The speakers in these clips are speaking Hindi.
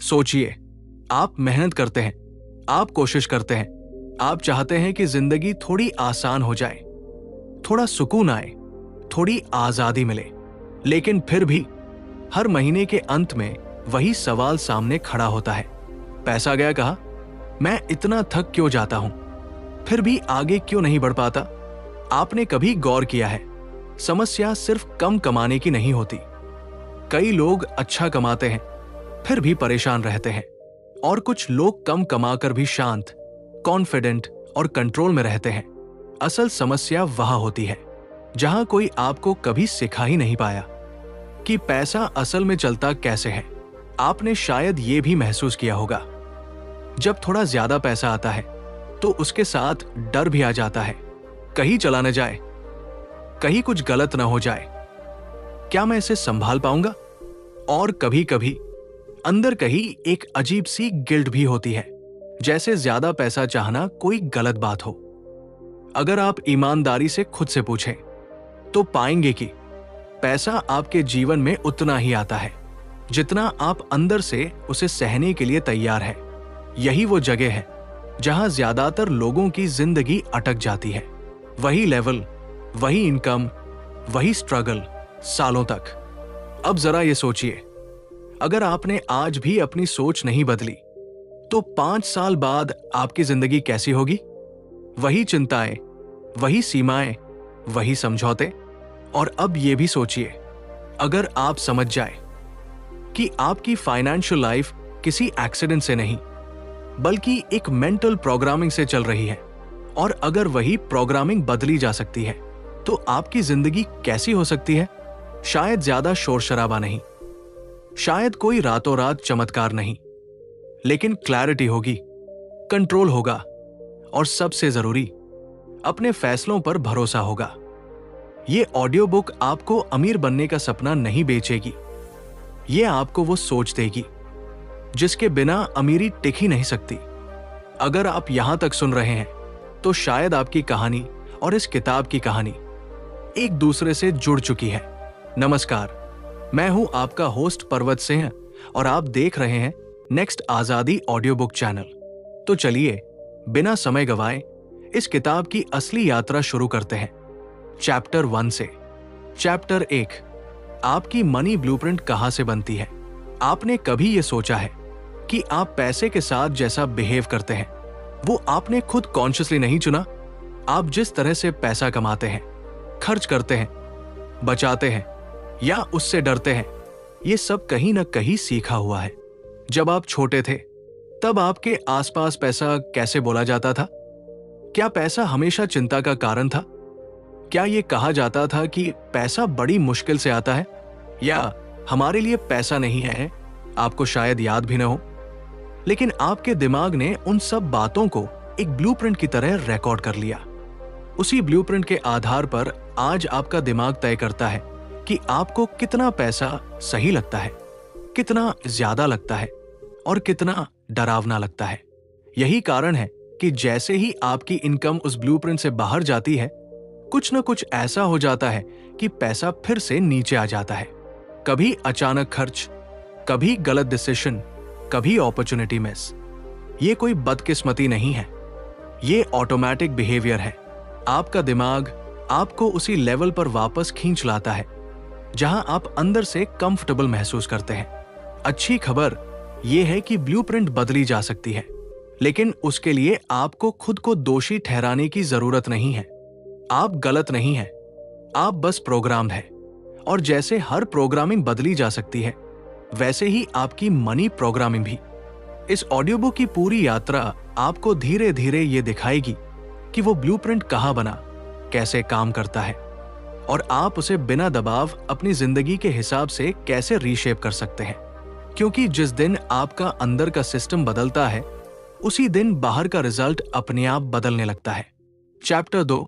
सोचिए, आप मेहनत करते हैं, आप कोशिश करते हैं, आप चाहते हैं कि जिंदगी थोड़ी आसान हो जाए, थोड़ा सुकून आए, थोड़ी आजादी मिले, लेकिन फिर भी हर महीने के अंत में वही सवाल सामने खड़ा होता है। पैसा गया कहाँ? मैं इतना थक क्यों जाता हूं? फिर भी आगे क्यों नहीं बढ़ पाता? आपने कभी गौर किया है, समस्या सिर्फ कम कमाने की नहीं होती। कई लोग अच्छा कमाते हैं फिर भी परेशान रहते हैं, और कुछ लोग कम कमाकर भी शांत, कॉन्फिडेंट और कंट्रोल में रहते हैं। असल समस्या वहां होती है जहां कोई आपको कभी सिखा ही नहीं पाया कि पैसा असल में चलता कैसे है। आपने शायद ये भी महसूस किया होगा, जब थोड़ा ज्यादा पैसा आता है तो उसके साथ डर भी आ जाता है, कहीं चला न जाए, कहीं कुछ गलत ना हो जाए, क्या मैं इसे संभाल पाऊंगा? और कभी कभी अंदर कहीं एक अजीब सी गिल्ट भी होती है, जैसे ज्यादा पैसा चाहना कोई गलत बात हो। अगर आप ईमानदारी से खुद से पूछें तो पाएंगे कि पैसा आपके जीवन में उतना ही आता है जितना आप अंदर से उसे सहने के लिए तैयार है। यही वो जगह है जहां ज्यादातर लोगों की जिंदगी अटक जाती है। वही लेवल, वही इनकम, वही स्ट्रगल सालों तक। अब जरा ये सोचिए, अगर आपने आज भी अपनी सोच नहीं बदली तो 5 साल बाद आपकी जिंदगी कैसी होगी? वही चिंताएं, वही सीमाएं, वही समझौते। और अब ये भी सोचिए, अगर आप समझ जाए कि आपकी फाइनेंशियल लाइफ किसी एक्सीडेंट से नहीं बल्कि एक मेंटल प्रोग्रामिंग से चल रही है, और अगर वही प्रोग्रामिंग बदली जा सकती है तो आपकी जिंदगी कैसी हो सकती है? शायद ज्यादा शोर शराबा नहीं, शायद कोई रातों रात चमत्कार नहीं, लेकिन क्लैरिटी होगी, कंट्रोल होगा, और सबसे जरूरी, अपने फैसलों पर भरोसा होगा। ये ऑडियो बुक आपको अमीर बनने का सपना नहीं बेचेगी, ये आपको वो सोच देगी जिसके बिना अमीरी टिक ही नहीं सकती। अगर आप यहां तक सुन रहे हैं तो शायद आपकी कहानी और इस किताब की कहानी एक दूसरे से जुड़ चुकी है। नमस्कार, मैं हूं आपका होस्ट पर्वत सिंह और आप देख रहे हैं नेक्स्ट आजादी ऑडियो बुक चैनल। तो चलिए बिना समय गवाए इस किताब की असली यात्रा शुरू करते हैं, चैप्टर 1 से। चैप्टर 1, आपकी मनी ब्लूप्रिंट कहां से बनती है? आपने कभी यह सोचा है कि आप पैसे के साथ जैसा बिहेव करते हैं वो आपने खुद कॉन्शियसली नहीं चुना? आप जिस तरह से पैसा कमाते हैं, खर्च करते हैं, बचाते हैं या उससे डरते हैं, ये सब कहीं ना कहीं सीखा हुआ है। जब आप छोटे थे तब आपके आसपास पैसा कैसे बोला जाता था? क्या पैसा हमेशा चिंता का कारण था? क्या ये कहा जाता था कि पैसा बड़ी मुश्किल से आता है, या हमारे लिए पैसा नहीं है? आपको शायद याद भी न हो, लेकिन आपके दिमाग ने उन सब बातों को एक ब्लूप्रिंट की तरह रिकॉर्ड कर लिया। उसी ब्लूप्रिंट के आधार पर आज आपका दिमाग तय करता है कि आपको कितना पैसा सही लगता है, कितना ज्यादा लगता है और कितना डरावना लगता है। यही कारण है कि जैसे ही आपकी इनकम उस ब्लूप्रिंट से बाहर जाती है, कुछ न कुछ ऐसा हो जाता है कि पैसा फिर से नीचे आ जाता है। कभी अचानक खर्च, कभी गलत डिसीजन, कभी अपॉर्चुनिटी मिस। ये कोई बदकिस्मती नहीं है, ये ऑटोमेटिक बिहेवियर है। आपका दिमाग आपको उसी लेवल पर वापस खींच लाता है जहां आप अंदर से कंफर्टेबल महसूस करते हैं। अच्छी खबर यह है कि ब्लूप्रिंट बदली जा सकती है, लेकिन उसके लिए आपको खुद को दोषी ठहराने की जरूरत नहीं है। आप गलत नहीं हैं, आप बस प्रोग्राम्ड हैं। और जैसे हर प्रोग्रामिंग बदली जा सकती है, वैसे ही आपकी मनी प्रोग्रामिंग भी। इस ऑडियो बुक की पूरी यात्रा आपको धीरे धीरे ये दिखाएगी कि वो ब्लूप्रिंट कहां बना, कैसे काम करता है, और आप उसे बिना दबाव अपनी जिंदगी के हिसाब से कैसे रीशेप कर सकते हैं। क्योंकि जिस दिन आपका अंदर का सिस्टम बदलता है, उसी दिन बाहर का रिजल्ट अपने आप बदलने लगता है। चैप्टर 2,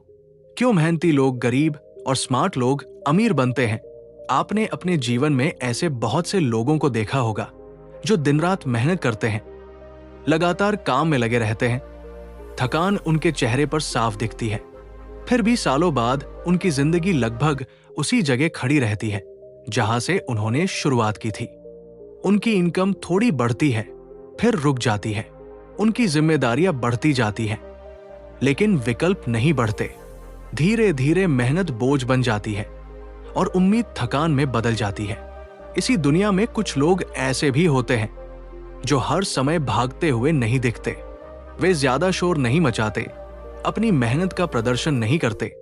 क्यों मेहनती लोग गरीब और स्मार्ट लोग अमीर बनते हैं। आपने अपने जीवन में ऐसे बहुत से लोगों को देखा होगा जो दिन रात मेहनत करते हैं, लगातार काम में लगे रहते हैं, थकान उनके चेहरे पर साफ दिखती है, फिर भी सालों बाद उनकी जिंदगी लगभग उसी जगह खड़ी रहती है जहां से उन्होंने शुरुआत की थी। उनकी इनकम थोड़ी बढ़ती है, फिर रुक जाती है, उनकी जिम्मेदारियां बढ़ती जाती हैं, लेकिन विकल्प नहीं बढ़ते। धीरे धीरे मेहनत बोझ बन जाती है और उम्मीद थकान में बदल जाती है। इसी दुनिया में कुछ लोग ऐसे भी होते हैं जो हर समय भागते हुए नहीं दिखते। वे ज्यादा शोर नहीं मचाते, अपनी मेहनत का प्रदर्शन नहीं करते,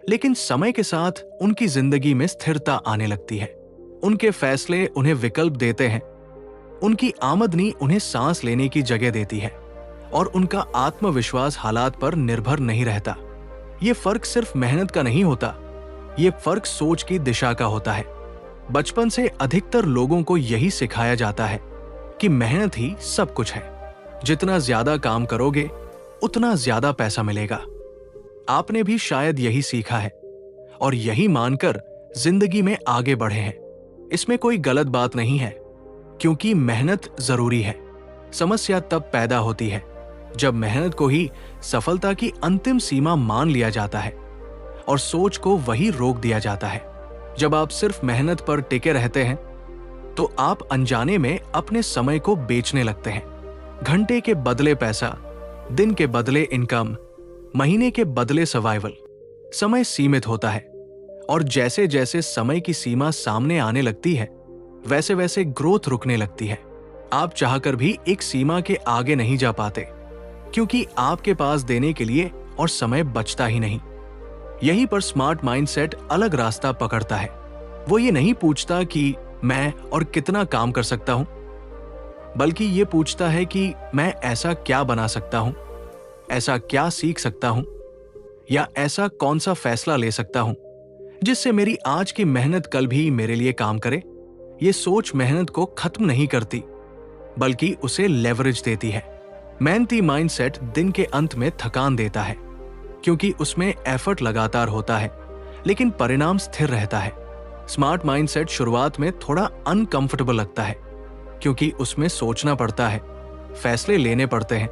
लेकिन समय के साथ उनकी जिंदगी में स्थिरता आने लगती है। उनके फैसले उन्हें विकल्प देते हैं, उनकी आमदनी उन्हें सांस लेने की जगह देती है और उनका आत्मविश्वास हालात पर निर्भर नहीं रहता। ये फर्क सिर्फ मेहनत का नहीं होता, ये फर्क सोच की दिशा का होता है। बचपन से अधिकतर लोगों को यही सिखाया जाता है कि मेहनत ही सब कुछ है। जितना ज्यादा काम करोगे उतना ज्यादा पैसा मिलेगा। आपने भी शायद यही सीखा है और यही मानकर जिंदगी में आगे बढ़े हैं। इसमें कोई गलत बात नहीं है, क्योंकि मेहनत जरूरी है। समस्या तब पैदा होती है जब मेहनत को ही सफलता की अंतिम सीमा मान लिया जाता है और सोच को वही रोक दिया जाता है। जब आप सिर्फ मेहनत पर टिके रहते हैं तो आप अनजाने में अपने समय को बेचने लगते हैं। घंटे के बदले पैसा, दिन के बदले इनकम, महीने के बदले सर्वाइवल। समय सीमित होता है और जैसे जैसे समय की सीमा सामने आने लगती है वैसे वैसे ग्रोथ रुकने लगती है। आप चाहकर भी एक सीमा के आगे नहीं जा पाते, क्योंकि आपके पास देने के लिए और समय बचता ही नहीं। यहीं पर स्मार्ट माइंडसेट अलग रास्ता पकड़ता है। वो ये नहीं पूछता कि मैं और कितना काम कर सकता हूं, बल्कि ये पूछता है कि मैं ऐसा क्या बना सकता हूं, ऐसा क्या सीख सकता हूं, या ऐसा कौन सा फैसला ले सकता हूं जिससे मेरी आज की मेहनत कल भी मेरे लिए काम करे। ये सोच मेहनत को खत्म नहीं करती, बल्कि उसे लेवरेज देती है। मेहनती माइंडसेट दिन के अंत में थकान देता है, क्योंकि उसमें एफर्ट लगातार होता है लेकिन परिणाम स्थिर रहता है। स्मार्ट माइंडसेट शुरुआत में थोड़ा अनकंफर्टेबल लगता है, क्योंकि उसमें सोचना पड़ता है, फैसले लेने पड़ते हैं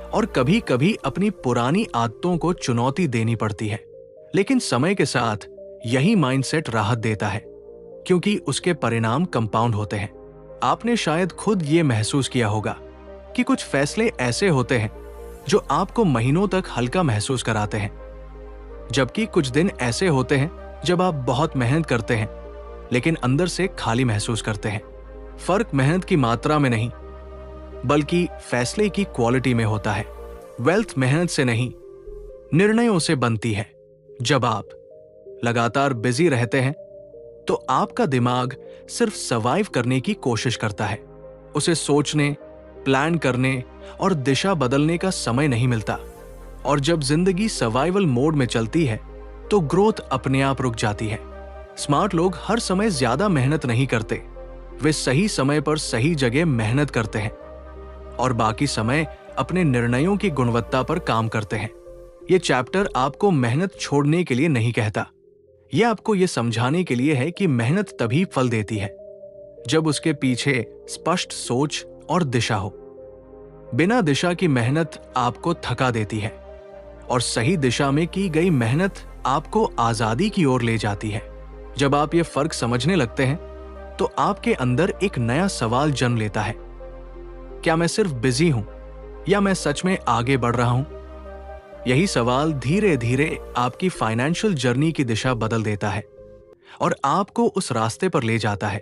और कभी कभी अपनी पुरानी आदतों को चुनौती देनी पड़ती है। लेकिन समय के साथ यही माइंडसेट राहत देता है, क्योंकि उसके परिणाम कंपाउंड होते हैं। आपने शायद खुद ये महसूस किया होगा कि कुछ फैसले ऐसे होते हैं जो आपको महीनों तक हल्का महसूस कराते हैं, जबकि कुछ दिन ऐसे होते हैं जब आप बहुत मेहनत करते हैं लेकिन अंदर से खाली महसूस करते हैं। फर्क मेहनत की मात्रा में नहीं, बल्कि फैसले की क्वालिटी में होता है। वेल्थ मेहनत से नहीं, निर्णयों से बनती है। जब आप लगातार बिजी रहते हैं तो आपका दिमाग सिर्फ सर्वाइव करने की कोशिश करता है। उसे सोचने, प्लान करने और दिशा बदलने का समय नहीं मिलता। और जब जिंदगी सर्वाइवल मोड में चलती है तो ग्रोथ अपने आप रुक जाती है। स्मार्ट लोग हर समय ज्यादा मेहनत नहीं करते, वे सही समय पर सही जगह मेहनत करते हैं और बाकी समय अपने निर्णयों की गुणवत्ता पर काम करते हैं। यह चैप्टर आपको मेहनत छोड़ने के लिए नहीं कहता, यह आपको यह समझाने के लिए है कि मेहनत तभी फल देती है जब उसके पीछे स्पष्ट सोच और दिशा हो। बिना दिशा की मेहनत आपको थका देती है और सही दिशा में की गई मेहनत आपको आजादी की ओर ले जाती है। जब आप ये फर्क समझने लगते हैं तो आपके अंदर एक नया सवाल जन्म लेता है, क्या मैं सिर्फ बिजी हूं या मैं सच में आगे बढ़ रहा हूं? यही सवाल धीरे धीरे आपकी फाइनेंशियल जर्नी की दिशा बदल देता है और आपको उस रास्ते पर ले जाता है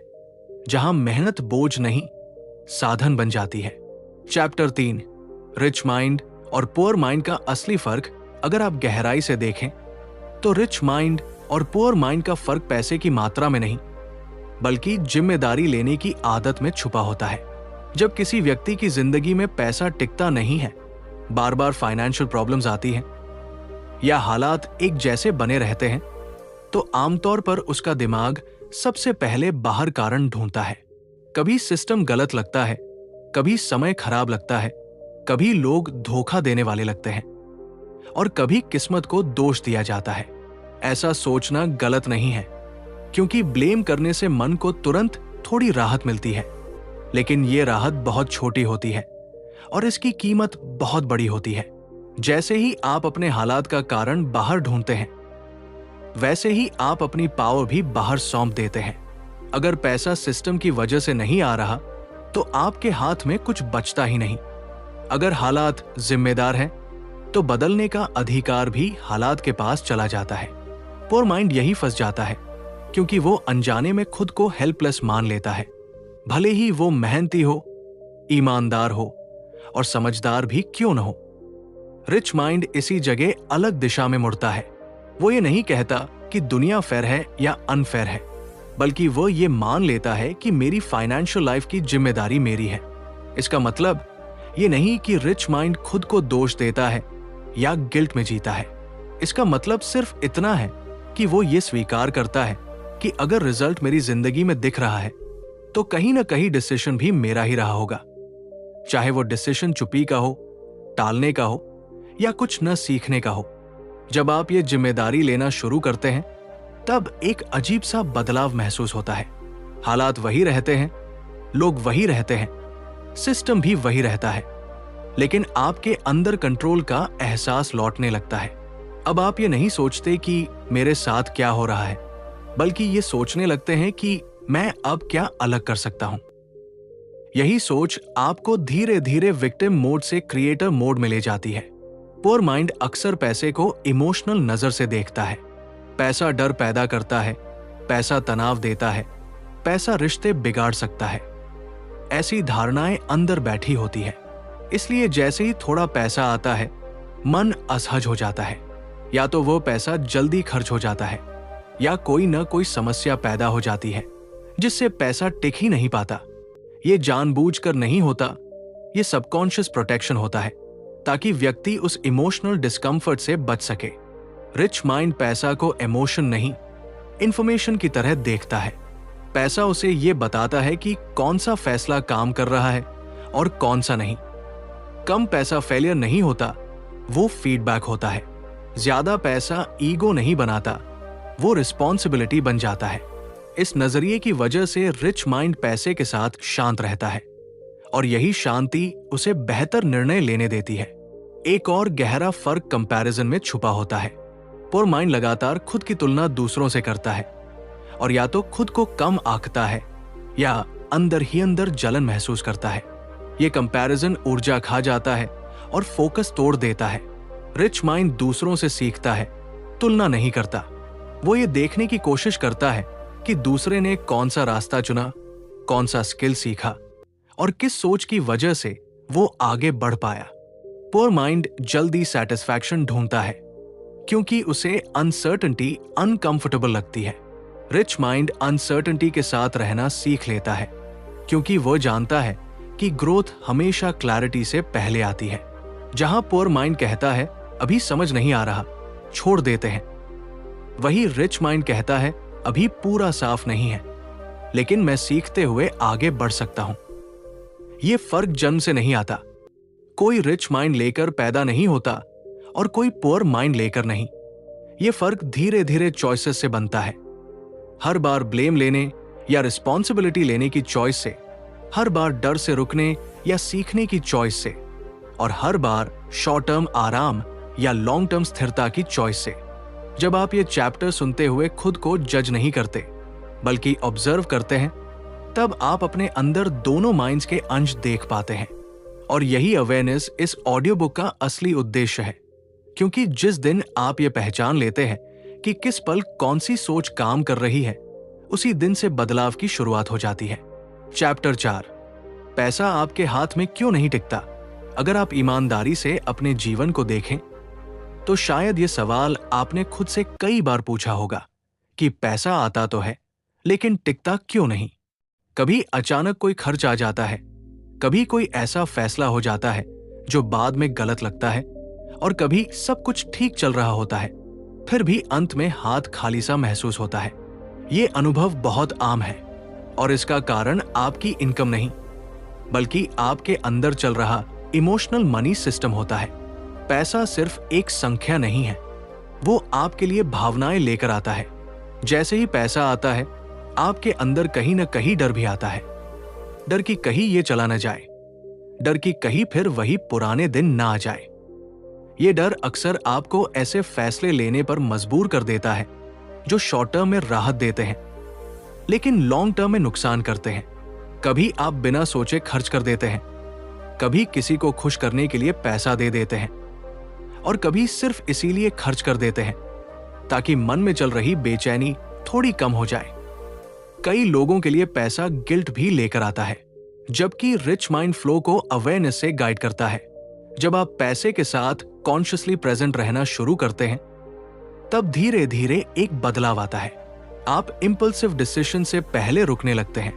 जहां मेहनत बोझ नहीं, साधन बन जाती है। चैप्टर 3, रिच माइंड और पुअर माइंड का असली फर्क अगर आप गहराई से देखें तो रिच माइंड और पुअर माइंड का फर्क पैसे की मात्रा में नहीं, बल्कि जिम्मेदारी लेने की आदत में छुपा होता है। जब किसी व्यक्ति की जिंदगी में पैसा टिकता नहीं है, बार बार फाइनेंशियल प्रॉब्लम्स आती हैं या हालात एक जैसे बने रहते हैं, तो आमतौर पर उसका दिमाग सबसे पहले बाहर कारण ढूंढता है। कभी सिस्टम गलत लगता है, कभी समय खराब लगता है, कभी लोग धोखा देने वाले लगते हैं और कभी किस्मत को दोष दिया जाता है। ऐसा सोचना गलत नहीं है, क्योंकि ब्लेम करने से मन को तुरंत थोड़ी राहत मिलती है, लेकिन ये राहत बहुत छोटी होती है और इसकी कीमत बहुत बड़ी होती है। जैसे ही आप अपने हालात का कारण बाहर ढूंढते हैं, वैसे ही आप अपनी पावर भी बाहर सौंप देते हैं। अगर पैसा सिस्टम की वजह से नहीं आ रहा तो आपके हाथ में कुछ बचता ही नहीं। अगर हालात जिम्मेदार हैं तो बदलने का अधिकार भी हालात के पास चला जाता है। पुअर माइंड यही फंस जाता है क्योंकि वो अनजाने में खुद को हेल्पलेस मान लेता है, भले ही वो मेहनती हो, ईमानदार हो और समझदार भी क्यों न हो। रिच माइंड इसी जगह अलग दिशा में मुड़ता है। वो ये नहीं कहता कि दुनिया फेयर है या अनफेयर है, बल्कि वो ये मान लेता है कि मेरी फाइनेंशियल लाइफ की जिम्मेदारी मेरी है। इसका मतलब ये नहीं कि रिच माइंड खुद को दोष देता है या गिल्ट में जीता है। इसका मतलब सिर्फ इतना है कि वो ये स्वीकार करता है कि अगर रिजल्ट मेरी जिंदगी में दिख रहा है तो कहीं ना कहीं डिसीजन भी मेरा ही रहा होगा, चाहे वो डिसीजन चुप्पी का हो, टालने का हो या कुछ न सीखने का हो। जब आप ये जिम्मेदारी लेना शुरू करते हैं तब एक अजीब सा बदलाव महसूस होता है। हालात वही रहते हैं, लोग वही रहते हैं, सिस्टम भी वही रहता है, लेकिन आपके अंदर कंट्रोल का एहसास लौटने लगता है। अब आप ये नहीं सोचते कि मेरे साथ क्या हो रहा है, बल्कि ये सोचने लगते हैं कि मैं अब क्या अलग कर सकता हूं। यही सोच आपको धीरे धीरे विक्टिम मोड से क्रिएटर मोड में ले जाती है। पुअर माइंड अक्सर पैसे को इमोशनल नजर से देखता है। पैसा डर पैदा करता है, पैसा तनाव देता है, पैसा रिश्ते बिगाड़ सकता है। ऐसी धारणाएं अंदर बैठी होती है। इसलिए जैसे ही थोड़ा पैसा आता है मन असहज हो जाता है। या तो वो पैसा जल्दी खर्च हो जाता है या कोई न कोई समस्या पैदा हो जाती है जिससे पैसा टिक ही नहीं पाता। ये जानबूझकर नहीं होता, ये सबकॉन्शियस प्रोटेक्शन होता है ताकि व्यक्ति उस इमोशनल डिस्कम्फर्ट से बच सके। रिच माइंड पैसा को इमोशन नहीं, इंफॉर्मेशन की तरह देखता है। पैसा उसे ये बताता है कि कौन सा फैसला काम कर रहा है और कौन सा नहीं। कम पैसा फेलियर नहीं होता, वो फीडबैक होता है। ज्यादा पैसा ईगो नहीं बनाता, वो रिस्पॉन्सिबिलिटी बन जाता है। इस नजरिए की वजह से रिच माइंड पैसे के साथ शांत रहता है और यही शांति उसे बेहतर निर्णय लेने देती है। एक और गहरा फर्क कंपैरिजन में छुपा होता है। पुअर माइंड लगातार खुद की तुलना दूसरों से करता है और या तो खुद को कम आंकता है या अंदर ही अंदर जलन महसूस करता है। ये कंपैरिजन ऊर्जा खा जाता है और फोकस तोड़ देता है। रिच माइंड दूसरों से सीखता है, तुलना नहीं करता। वो ये देखने की कोशिश करता है कि दूसरे ने कौन सा रास्ता चुना, कौन सा स्किल सीखा और किस सोच की वजह से वो आगे बढ़ पाया। पुअर माइंड जल्दी सेटिस्फैक्शन ढूंढता है क्योंकि उसे अनसर्टेनिटी अनकंफर्टेबल लगती है। रिच माइंड अनसर्टेनिटी के साथ रहना सीख लेता है क्योंकि वो जानता है कि ग्रोथ हमेशा क्लैरिटी से पहले आती है। जहां पुअर माइंड कहता है अभी समझ नहीं आ रहा, छोड़ देते हैं, वही रिच माइंड कहता है अभी पूरा साफ नहीं है, लेकिन मैं सीखते हुए आगे बढ़ सकता हूं। यह फर्क जन्म से नहीं आता। कोई रिच माइंड लेकर पैदा नहीं होता और कोई पुअर माइंड लेकर नहीं। यह फर्क धीरे धीरे चॉइसेस से बनता है। हर बार ब्लेम लेने या रिस्पॉन्सिबिलिटी लेने की चॉइस से, हर बार डर से रुकने या सीखने की चॉइस से, और हर बार शॉर्ट टर्म आराम या लॉन्ग टर्म स्थिरता की चॉइस से। जब आप ये चैप्टर सुनते हुए खुद को जज नहीं करते बल्कि ऑब्जर्व करते हैं, तब आप अपने अंदर दोनों माइंड्स के अंश देख पाते हैं। और यही अवेयरनेस इस ऑडियो बुक का असली उद्देश्य है, क्योंकि जिस दिन आप ये पहचान लेते हैं कि किस पल कौन सी सोच काम कर रही है, उसी दिन से बदलाव की शुरुआत हो जाती है। चैप्टर 4, पैसा आपके हाथ में क्यों नहीं टिकता। अगर आप ईमानदारी से अपने जीवन को देखें तो शायद ये सवाल आपने खुद से कई बार पूछा होगा कि पैसा आता तो है लेकिन टिकता क्यों नहीं। कभी अचानक कोई खर्च आ जाता है, कभी कोई ऐसा फैसला हो जाता है जो बाद में गलत लगता है, और कभी सब कुछ ठीक चल रहा होता है फिर भी अंत में हाथ खाली सा महसूस होता है। ये अनुभव बहुत आम है और इसका कारण आपकी इनकम नहीं बल्कि आपके अंदर चल रहा इमोशनल मनी सिस्टम होता है। पैसा सिर्फ एक संख्या नहीं है, वो आपके लिए भावनाएं लेकर आता है। जैसे ही पैसा आता है आपके अंदर कहीं न कहीं डर भी आता है। डर कि कहीं ये चला न जाए, डर कि कहीं फिर वही पुराने दिन ना आ जाए। ये डर अक्सर आपको ऐसे फैसले लेने पर मजबूर कर देता है जो शॉर्ट टर्म में राहत देते हैं, लेकिन लॉन्ग टर्म में नुकसान करते हैं। कभी आप बिना सोचे खर्च कर देते हैं, कभी किसी को खुश करने के लिए पैसा दे देते हैं, और कभी सिर्फ इसीलिए खर्च कर देते हैं ताकि मन में चल रही बेचैनी थोड़ी कम हो जाए। कई लोगों के लिए पैसा गिल्ट भी लेकर आता है, जबकि रिच माइंड फ्लो को अवेयरनेस से गाइड करता है। जब आप पैसे के साथ कॉन्शियसली प्रेजेंट रहना शुरू करते हैं, तब धीरे धीरे एक बदलाव आता है। आप इंपल्सिव डिसीजन से पहले रुकने लगते हैं।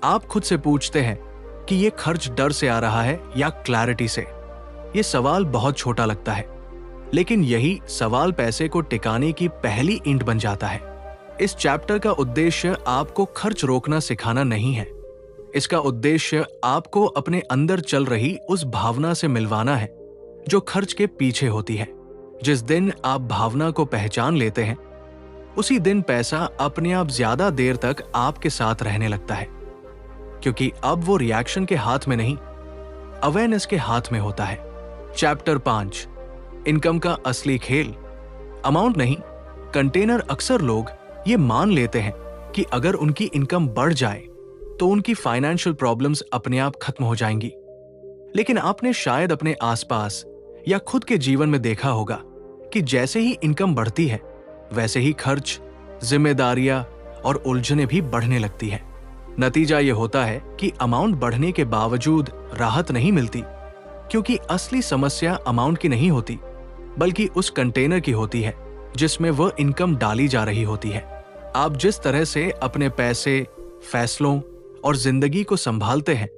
आप खुद से पूछते हैं कि ये खर्च डर से आ रहा है या क्लैरिटी से। ये सवाल बहुत छोटा लगता है, लेकिन यही सवाल पैसे को टिकाने की पहली ईंट बन जाता है। इस चैप्टर का उद्देश्य आपको खर्च रोकना सिखाना नहीं है। इसका उद्देश्य आपको अपने अंदर चल रही उस भावना से मिलवाना है जो खर्च के पीछे होती है। जिस दिन आप भावना को पहचान लेते हैं, उसी दिन पैसा अपने आप ज्यादा देर तक आपके साथ रहने लगता है, क्योंकि अब वो रिएक्शन के हाथ में नहीं, अवेयरनेस के हाथ में होता है। चैप्टर 5, इनकम का असली खेल। अमाउंट नहीं, कंटेनर। अक्सर लोग ये मान लेते हैं कि अगर उनकी इनकम बढ़ जाए तो उनकी फाइनेंशियल प्रॉब्लम्स अपने आप खत्म हो जाएंगी। लेकिन आपने शायद अपने आसपास या खुद के जीवन में देखा होगा कि जैसे ही इनकम बढ़ती है, वैसे ही खर्च, जिम्मेदारियां और उलझनें भी बढ़ने लगती हैं। नतीजा ये होता है कि अमाउंट बढ़ने के बावजूद राहत नहीं मिलती, क्योंकि असली समस्या अमाउंट की नहीं होती, बल्कि उस कंटेनर की होती है जिसमें वह इनकम डाली जा रही होती है। आप जिस तरह से अपने पैसे, फैसलों और जिंदगी को संभालते हैं,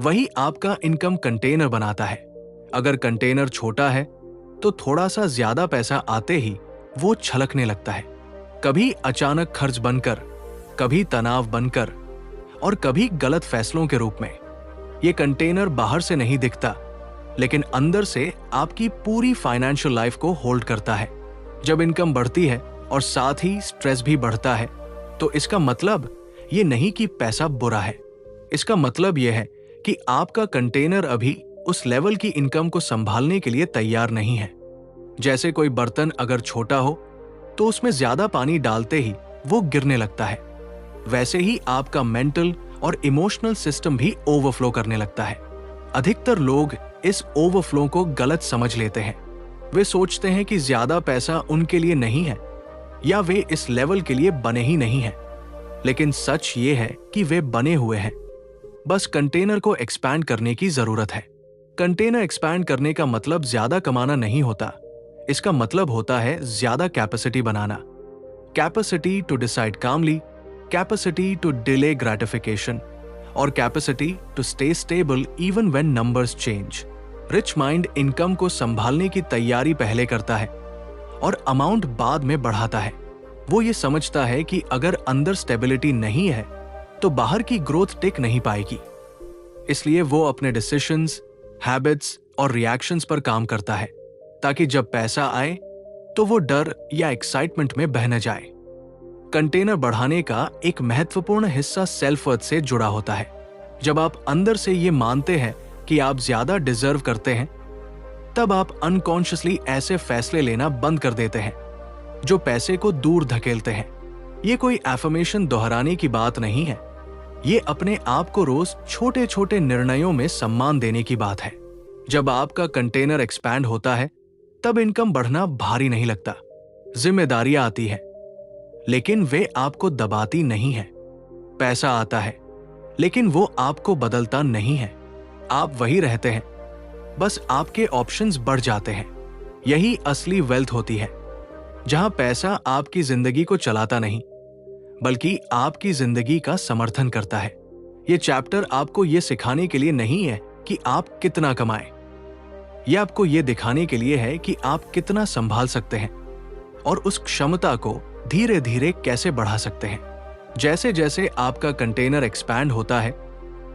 वही आपका इनकम कंटेनर बनाता है। अगर कंटेनर छोटा है तो थोड़ा सा ज्यादा पैसा आते ही वो छलकने लगता है, कभी अचानक खर्च बनकर, कभी तनाव बनकर, और कभी गलत फैसलों के रूप में। ये कंटेनर बाहर से नहीं दिखता, लेकिन अंदर से आपकी पूरी फाइनेंशियल लाइफ को होल्ड करता है। जब इनकम बढ़ती है और साथ ही स्ट्रेस भी बढ़ता है, तो इसका मतलब ये नहीं कि पैसा बुरा है। इसका मतलब यह है कि आपका कंटेनर अभी उस लेवल की इनकम को संभालने के लिए तैयार नहीं है। जैसे कोई बर्तन अगर छोटा हो तो उसमें ज्यादा पानी डालते ही वो गिरने लगता है, वैसे ही आपका मेंटल और इमोशनल सिस्टम भी ओवरफ्लो करने लगता है। अधिकतर लोग इस ओवरफ्लो को गलत समझ लेते हैं। वे सोचते हैं कि ज्यादा पैसा उनके लिए नहीं है, या वे इस लेवल के लिए बने ही नहीं हैं। लेकिन सच ये है कि वे बने हुए हैं, बस कंटेनर को एक्सपैंड करने की जरूरत है। कंटेनर एक्सपैंड करने का मतलब ज्यादा कमाना नहीं होता, इसका मतलब होता है ज्यादा कैपेसिटी बनाना। Capacity to decide calmly, capacity to delay gratification, और capacity to stay stable even when numbers change. Rich mind income को संभालने की तैयारी पहले करता है और अमाउंट बाद में बढ़ाता है। वो ये समझता है कि अगर अंदर स्टेबिलिटी नहीं है तो बाहर की ग्रोथ टिक नहीं पाएगी। इसलिए वो अपने डिसीजंस, हैबिट्स और रिएक्शंस पर काम करता है, ताकि जब पैसा आए तो वो डर या एक्साइटमेंट में बह न जाए। कंटेनर बढ़ाने का एक महत्वपूर्ण हिस्सा सेल्फ वर्थ से जुड़ा होता है। जब आप अंदर से ये मानते हैं कि आप ज्यादा डिजर्व करते हैं, तब आप अनकॉन्शियसली ऐसे फैसले लेना बंद कर देते हैं जो पैसे को दूर धकेलते हैं। ये कोई एफर्मेशन दोहराने की बात नहीं है, ये अपने आप को रोज छोटे छोटे निर्णयों में सम्मान देने की बात है। जब आपका कंटेनर एक्सपैंड होता है, तब इनकम बढ़ना भारी नहीं लगता। जिम्मेदारियां आती है, लेकिन वे आपको दबाती नहीं है। पैसा आता है, लेकिन वो आपको बदलता नहीं है। आप वही रहते हैं, बस आपके ऑप्शंस बढ़ जाते हैं। यही असली वेल्थ होती है, जहां पैसा आपकी जिंदगी को चलाता नहीं, बल्कि आपकी जिंदगी का समर्थन करता है। यह चैप्टर आपको यह सिखाने के लिए नहीं है कि आप कितना कमाएं, यह आपको यह दिखाने के लिए है कि आप कितना संभाल सकते हैं और उस क्षमता को धीरे धीरे कैसे बढ़ा सकते हैं। जैसे जैसे आपका कंटेनर एक्सपैंड होता है,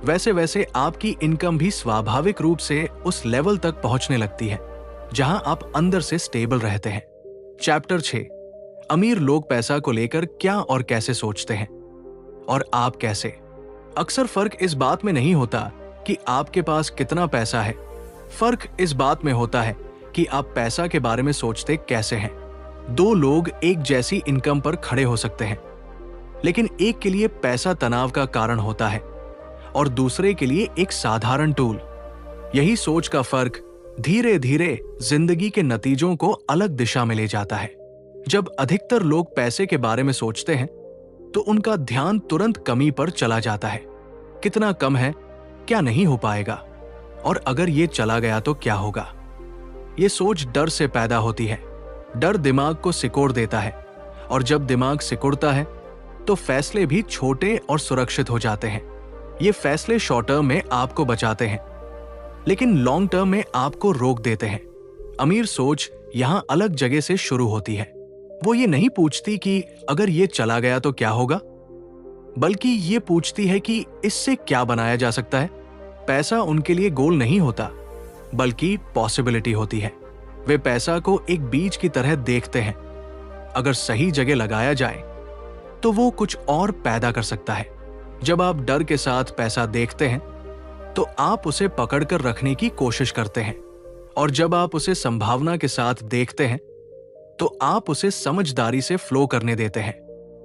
वैसे वैसे आपकी इनकम भी स्वाभाविक रूप से उस लेवल तक पहुंचने लगती है जहां आप अंदर से स्टेबल रहते हैं। चैप्टर 6, अमीर लोग पैसा को लेकर क्या और कैसे सोचते हैं और आप कैसे। अक्सर फर्क इस बात में नहीं होता कि आपके पास कितना पैसा है, फर्क इस बात में होता है कि आप पैसा के बारे में सोचते कैसे हैं। दो लोग एक जैसी इनकम पर खड़े हो सकते हैं, लेकिन एक के लिए पैसा तनाव का कारण होता है और दूसरे के लिए एक साधारण टूल। यही सोच का फर्क धीरे धीरे जिंदगी के नतीजों को अलग दिशा में ले जाता है। जब अधिकतर लोग पैसे के बारे में सोचते हैं तो उनका ध्यान तुरंत कमी पर चला जाता है। कितना कम है, क्या नहीं हो पाएगा, और अगर ये चला गया तो क्या होगा। ये सोच डर से पैदा होती है। डर दिमाग को सिकोड़ देता है, और जब दिमाग सिकुड़ता है तो फैसले भी छोटे और सुरक्षित हो जाते हैं। ये फैसले शॉर्ट टर्म में आपको बचाते हैं, लेकिन लॉन्ग टर्म में आपको रोक देते हैं। अमीर सोच यहां अलग जगह से शुरू होती है। वो ये नहीं पूछती कि अगर ये चला गया तो क्या होगा, बल्कि ये पूछती है कि इससे क्या बनाया जा सकता है। पैसा उनके लिए गोल नहीं होता, बल्कि पॉसिबिलिटी होती है। वे पैसा को एक बीज की तरह देखते हैं। अगर सही जगह लगाया जाए तो वो कुछ और पैदा कर सकता है। जब आप डर के साथ पैसा देखते हैं तो आप उसे पकड़कर रखने की कोशिश करते हैं, और जब आप उसे संभावना के साथ देखते हैं तो आप उसे समझदारी से फ्लो करने देते हैं।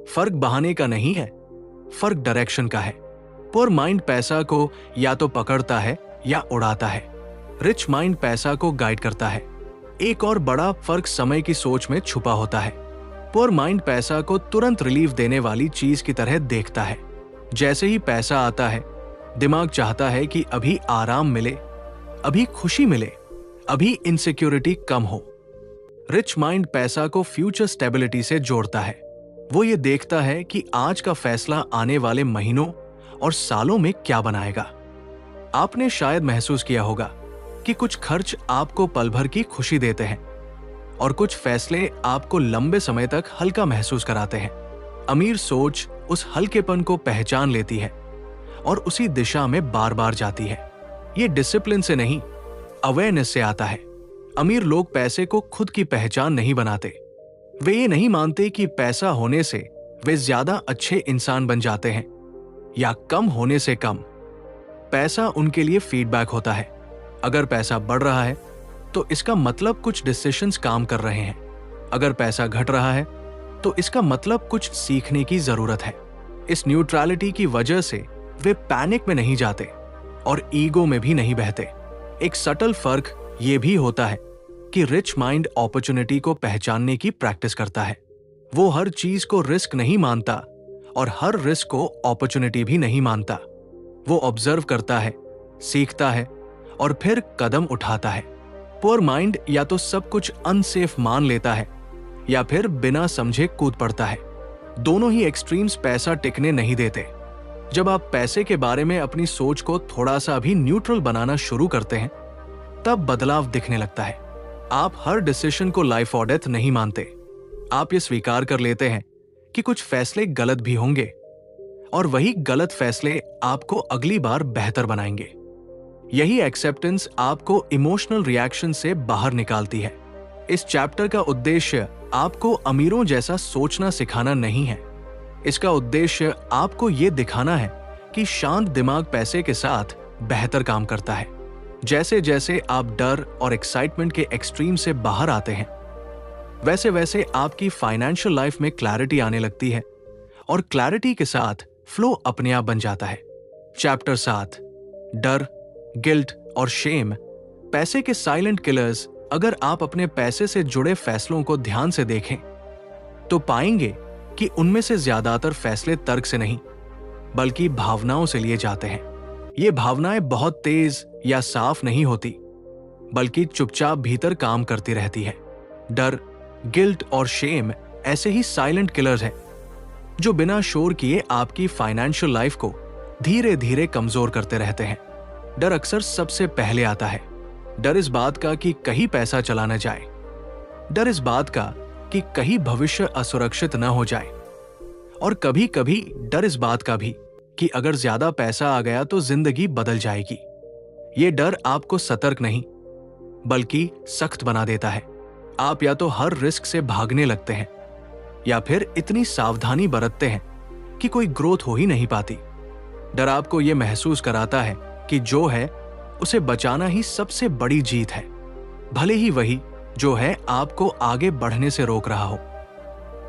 फर्क बहाने का नहीं है, फर्क डायरेक्शन का है। पुअर माइंड पैसा को या तो पकड़ता है या उड़ाता है। रिच माइंड पैसा को गाइड करता है। एक और बड़ा फर्क समय की सोच में छुपा होता है। पुअर माइंड पैसा को तुरंत रिलीफ देने वाली चीज की तरह देखता है। जैसे ही पैसा आता है, दिमाग चाहता है कि अभी आराम मिले, अभी खुशी मिले, अभी इनसिक्योरिटी कम हो। रिच माइंड पैसा को फ्यूचर स्टेबिलिटी से जोड़ता है। वो ये देखता है कि आज का फैसला आने वाले महीनों और सालों में क्या बनाएगा। आपने शायद महसूस किया होगा कि कुछ खर्च आपको पल भर की खुशी देते हैं और कुछ फैसले आपको लंबे समय तक हल्का महसूस कराते हैं। अमीर सोच उस हल्केपन को पहचान लेती है और उसी दिशा में बार बार जाती है। ये डिसिप्लिन से नहीं, अवेयरनेस से आता है। अमीर लोग पैसे को खुद की पहचान नहीं बनाते। वे ये नहीं मानते कि पैसा होने से वे ज्यादा अच्छे इंसान बन जाते हैं या कम होने से कम। पैसा उनके लिए फीडबैक होता है। अगर पैसा बढ़ रहा है तो इसका मतलब कुछ डिसीजंस काम कर रहे हैं। अगर पैसा घट रहा है तो इसका मतलब कुछ सीखने की जरूरत है। इस न्यूट्रलिटी की वजह से वे पैनिक में नहीं जाते और ईगो में भी नहीं बहते। एक सटल फर्क ये भी होता है कि रिच माइंड अपॉर्चुनिटी को पहचानने की प्रैक्टिस करता है। वो हर चीज को रिस्क नहीं मानता और हर रिस्क को अपॉर्चुनिटी भी नहीं मानता। वो ऑब्जर्व करता है, सीखता है और फिर कदम उठाता है। पुअर माइंड या तो सब कुछ अनसेफ मान लेता है या फिर बिना समझे कूद पड़ता है। दोनों ही एक्सट्रीम्स पैसा टिकने नहीं देते। जब आप पैसे के बारे में अपनी सोच को थोड़ा सा भी न्यूट्रल बनाना शुरू करते हैं, तब बदलाव दिखने लगता है। आप हर डिसीजन को लाइफ और डेथ नहीं मानते। आप ये स्वीकार कर लेते हैं कि कुछ फैसले गलत भी होंगे और वही गलत फैसले आपको अगली बार बेहतर बनाएंगे। यही एक्सेप्टेंस आपको इमोशनल रिएक्शन से बाहर निकालती है। इस चैप्टर का उद्देश्य आपको अमीरों जैसा सोचना सिखाना नहीं है। इसका उद्देश्य आपको ये दिखाना है कि शांत दिमाग पैसे के साथ बेहतर काम करता है। जैसे जैसे आप डर और एक्साइटमेंट के एक्सट्रीम से बाहर आते हैं, वैसे वैसे आपकी फाइनेंशियल लाइफ में क्लैरिटी आने लगती है और क्लैरिटी के साथ फ्लो अपने आप बन जाता है। चैप्टर 7, डर, गिल्ट और शेम, पैसे के साइलेंट किलर्स। अगर आप अपने पैसे से जुड़े फैसलों को ध्यान से देखें तो पाएंगे कि उनमें से ज्यादातर फैसले तर्क से नहीं बल्कि भावनाओं से लिए जाते हैं। ये भावनाएं बहुत तेज या साफ नहीं होती, बल्कि चुपचाप भीतर काम करती रहती है। डर, गिल्ट और शेम ऐसे ही साइलेंट किलर्स हैं जो बिना शोर किए आपकी फाइनेंशियल लाइफ को धीरे धीरे कमजोर करते रहते हैं। डर अक्सर सबसे पहले आता है। डर इस बात का कि कहीं पैसा चला न जाए। डर इस बात का कि कहीं भविष्य असुरक्षित न हो जाए। और कभी कभी डर इस बात का भी कि अगर ज्यादा पैसा आ गया तो जिंदगी बदल जाएगी। ये डर आपको सतर्क नहीं बल्कि सख्त बना देता है। आप या तो हर रिस्क से भागने लगते हैं या फिर इतनी सावधानी बरतते हैं कि कोई ग्रोथ हो ही नहीं पाती। डर आपको यह महसूस कराता है कि जो है उसे बचाना ही सबसे बड़ी जीत है, भले ही वही जो है आपको आगे बढ़ने से रोक रहा हो।